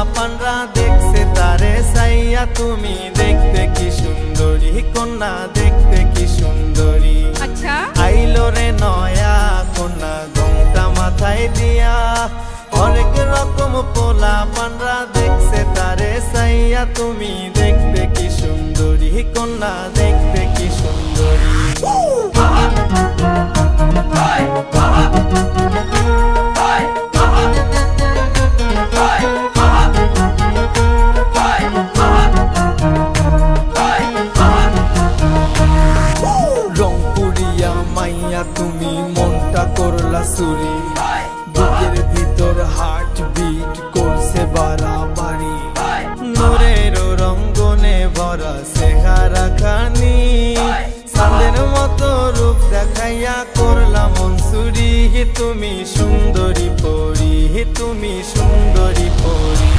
পানরা দেখছে তারে সাইয়া তুমি দেখতে কি সুন্দরী কন্যা দেখতে কি সুন্দরী আচ্ছা আইলো রে নয়া কন্যা ঘোমটা মাথায় দিয়া অনেক রকম পোলা পানরা দেখছে তারে সাইয়া তুমি দেখতে কি সুন্দরী কন্যা দেখতে কি সুন্দরী রংপুরিয়া মাইয়া তুমি মনটা করলা চুরি বুকের ভিতর হার্ট বিট করছে বাড়াবাড়ি নূরের রঙ্গনে ভরা চেহারা খানি চাঁদের মতো রূপ দেখাইয়া করলা মনসুরি তুমি সুন্দরী পরি তুমি সুন্দরী পরি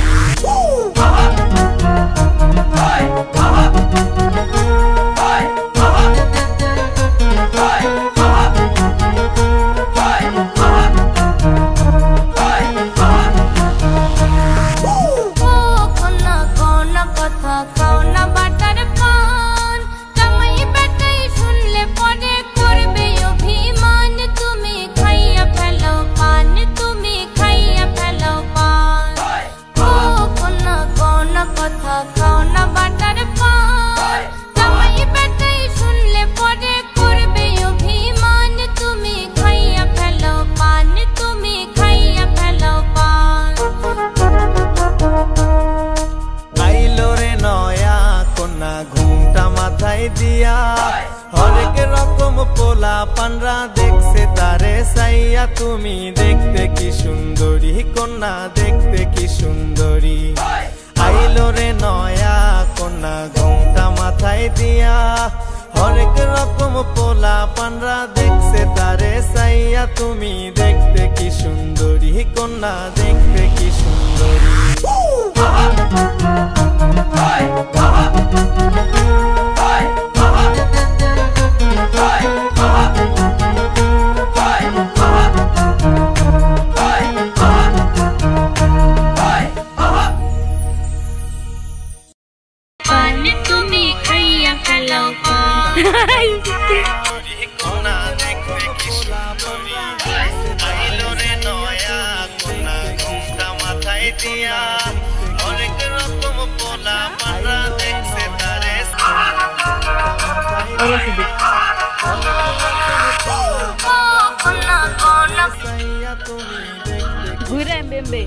দিয়া হরেক রকম পোলা পানরা দেখছে তারে সাইয়া তুমি দেখতে কি সুন্দরী কন্যা দেখতে কি সুন্দরী আইলো রে নয়া কন্যা ঘোমটা মাথায় দিয়া হরেক রকম পোলা পানরা দেখছে তারে সাইয়া তুমি দেখতে কি সুন্দরী কন্যা দেখতে কি সুন্দরী অনেক রকম পোলা পানরা দেখছে তারে ঘুরে বেম্বে